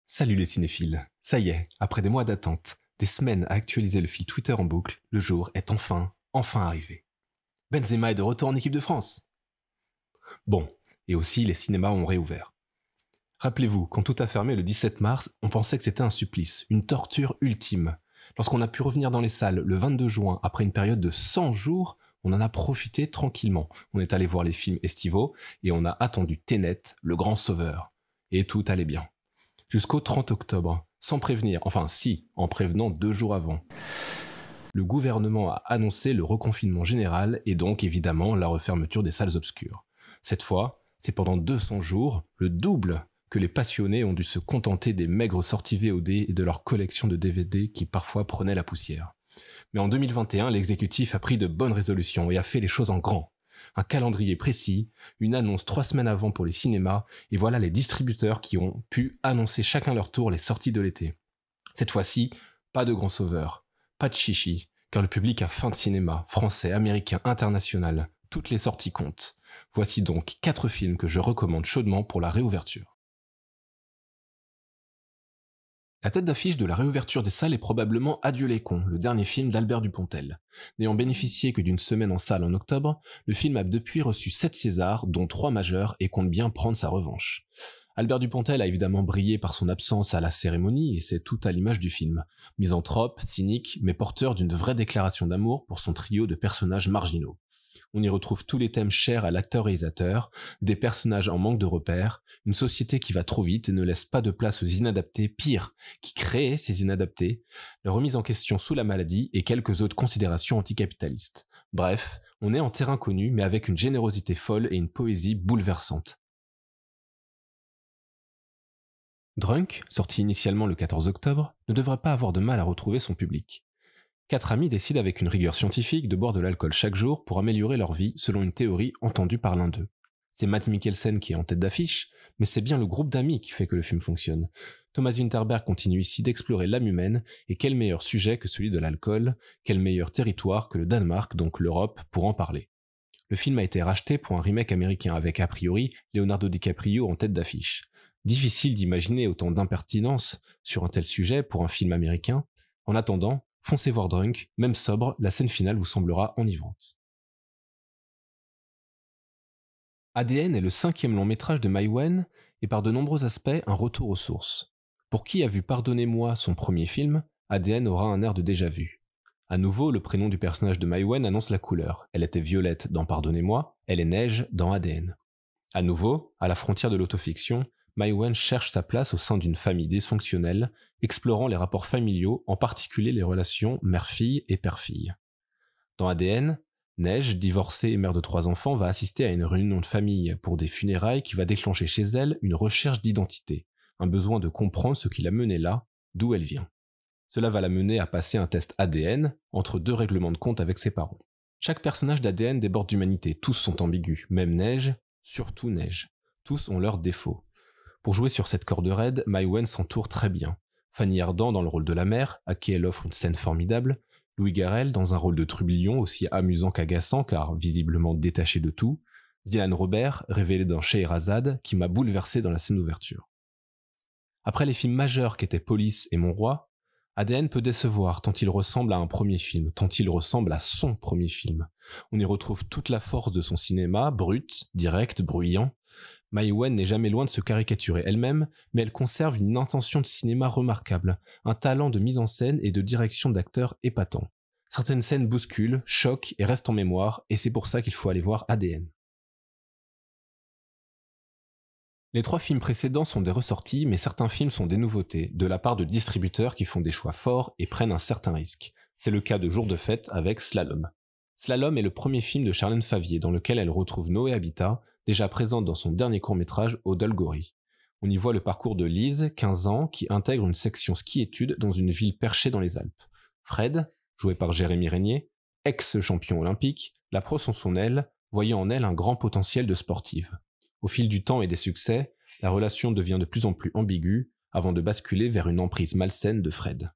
Salut les cinéphiles, ça y est, après des mois d'attente, des semaines à actualiser le fil Twitter en boucle, le jour est enfin arrivé. Benzema est de retour en équipe de France. Bon, et aussi les cinémas ont réouvert. Rappelez-vous, quand tout a fermé le 17 mars, on pensait que c'était un supplice, une torture ultime. Lorsqu'on a pu revenir dans les salles le 22 juin, après une période de 100 jours, on en a profité tranquillement. On est allé voir les films estivaux et on a attendu Tenet, le grand sauveur. Et tout allait bien. Jusqu'au 30 octobre, sans prévenir, enfin si, en prévenant 2 jours avant. Le gouvernement a annoncé le reconfinement général et donc évidemment la refermeture des salles obscures. Cette fois, c'est pendant 200 jours, le double, que les passionnés ont dû se contenter des maigres sorties VOD et de leur collection de DVD qui parfois prenaient la poussière. Mais en 2021, l'exécutif a pris de bonnes résolutions et a fait les choses en grand. Un calendrier précis, une annonce 3 semaines avant pour les cinémas, et voilà les distributeurs qui ont pu annoncer chacun leur tour les sorties de l'été. Cette fois-ci, pas de grand sauveur, pas de chichi, car le public a faim de cinéma, français, américain, international, toutes les sorties comptent. Voici donc 4 films que je recommande chaudement pour la réouverture. La tête d'affiche de la réouverture des salles est probablement Adieu les cons, le dernier film d'Albert Dupontel. N'ayant bénéficié que d'une semaine en salle en octobre, le film a depuis reçu 7 Césars, dont 3 majeurs, et compte bien prendre sa revanche. Albert Dupontel a évidemment brillé par son absence à la cérémonie, et c'est tout à l'image du film. Misanthrope, cynique, mais porteur d'une vraie déclaration d'amour pour son trio de personnages marginaux. On y retrouve tous les thèmes chers à l'acteur-réalisateur, des personnages en manque de repères, une société qui va trop vite et ne laisse pas de place aux inadaptés, pire, qui crée ces inadaptés, la remise en question sous la maladie et quelques autres considérations anticapitalistes. Bref, on est en terrain connu mais avec une générosité folle et une poésie bouleversante. Drunk, sorti initialement le 14 octobre, ne devrait pas avoir de mal à retrouver son public. 4 amis décident avec une rigueur scientifique de boire de l'alcool chaque jour pour améliorer leur vie selon une théorie entendue par l'un d'eux. C'est Mads Mikkelsen qui est en tête d'affiche, mais c'est bien le groupe d'amis qui fait que le film fonctionne. Thomas Winterberg continue ici d'explorer l'âme humaine, et quel meilleur sujet que celui de l'alcool, quel meilleur territoire que le Danemark, donc l'Europe, pour en parler. Le film a été racheté pour un remake américain avec a priori Leonardo DiCaprio en tête d'affiche. Difficile d'imaginer autant d'impertinence sur un tel sujet pour un film américain. En attendant, foncez voir Drunk, même sobre, la scène finale vous semblera enivrante. ADN est le 5e long métrage de Mai Wen et par de nombreux aspects un retour aux sources. Pour qui a vu Pardonnez-moi son premier film, ADN aura un air de déjà-vu. À nouveau, le prénom du personnage de Mai Wen annonce la couleur. Elle était Violette dans Pardonnez-moi, elle est Neige dans ADN. À nouveau, à la frontière de l'autofiction, Mai Wen cherche sa place au sein d'une famille dysfonctionnelle, explorant les rapports familiaux, en particulier les relations mère-fille et père-fille. Dans ADN, Neige, divorcée et mère de 3 enfants, va assister à une réunion de famille pour des funérailles qui va déclencher chez elle une recherche d'identité, un besoin de comprendre ce qui l'a menée là, d'où elle vient. Cela va la mener à passer un test ADN entre 2 règlements de compte avec ses parents. Chaque personnage d'ADN déborde d'humanité, tous sont ambigus, même Neige, surtout Neige. Tous ont leurs défauts. Pour jouer sur cette corde raide, Mai Wen s'entoure très bien. Fanny Ardant dans le rôle de la mère, à qui elle offre une scène formidable, Louis Garrel dans un rôle de trublion aussi amusant qu'agaçant car visiblement détaché de tout, Dylan Robert révélé dans Scheherazade qui m'a bouleversé dans la scène d'ouverture. Après les films majeurs qu'étaient Police et Mon Roi, ADN peut décevoir tant il ressemble à un premier film, tant il ressemble à son premier film. On y retrouve toute la force de son cinéma, brut, direct, bruyant. Mai Wen n'est jamais loin de se caricaturer elle-même, mais elle conserve une intention de cinéma remarquable, un talent de mise en scène et de direction d'acteurs épatant. Certaines scènes bousculent, choquent et restent en mémoire, et c'est pour ça qu'il faut aller voir ADN. Les 3 films précédents sont des ressorties, mais certains films sont des nouveautés, de la part de distributeurs qui font des choix forts et prennent un certain risque. C'est le cas de Jour de fête avec Slalom. Slalom est le premier film de Charlène Favier dans lequel elle retrouve Noé Habitat, déjà présente dans son dernier court-métrage Odolgori. On y voit le parcours de Lise, 15 ans, qui intègre une section ski-études dans une ville perchée dans les Alpes. Fred, joué par Jérémy Régnier, ex-champion olympique, la prend sous son aile, voyant en elle un grand potentiel de sportive. Au fil du temps et des succès, la relation devient de plus en plus ambiguë, avant de basculer vers une emprise malsaine de Fred.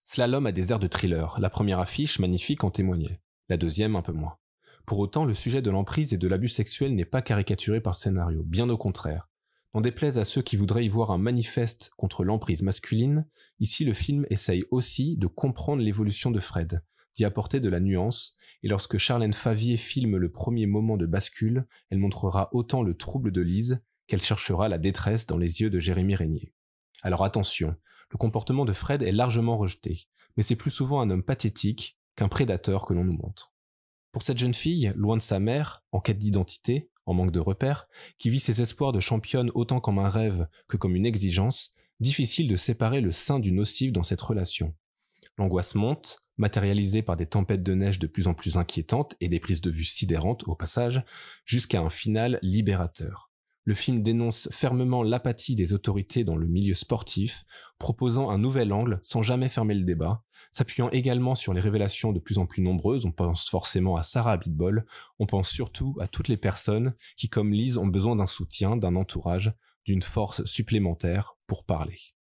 Slalom a des airs de thriller, la première affiche magnifique en témoignait, la deuxième un peu moins. Pour autant, le sujet de l'emprise et de l'abus sexuel n'est pas caricaturé par le scénario, bien au contraire. En déplaise à ceux qui voudraient y voir un manifeste contre l'emprise masculine, ici le film essaye aussi de comprendre l'évolution de Fred, d'y apporter de la nuance, et lorsque Charlène Favier filme le premier moment de bascule, elle montrera autant le trouble de Lise qu'elle cherchera la détresse dans les yeux de Jérémy Régnier. Alors attention, le comportement de Fred est largement rejeté, mais c'est plus souvent un homme pathétique qu'un prédateur que l'on nous montre. Pour cette jeune fille, loin de sa mère, en quête d'identité, en manque de repères, qui vit ses espoirs de championne autant comme un rêve que comme une exigence, difficile de séparer le sain du nocif dans cette relation. L'angoisse monte, matérialisée par des tempêtes de neige de plus en plus inquiétantes et des prises de vue sidérantes au passage, jusqu'à un final libérateur. Le film dénonce fermement l'apathie des autorités dans le milieu sportif, proposant un nouvel angle sans jamais fermer le débat, s'appuyant également sur les révélations de plus en plus nombreuses. On pense forcément à Sarah Abitbol, on pense surtout à toutes les personnes qui, comme Lise, ont besoin d'un soutien, d'un entourage, d'une force supplémentaire pour parler.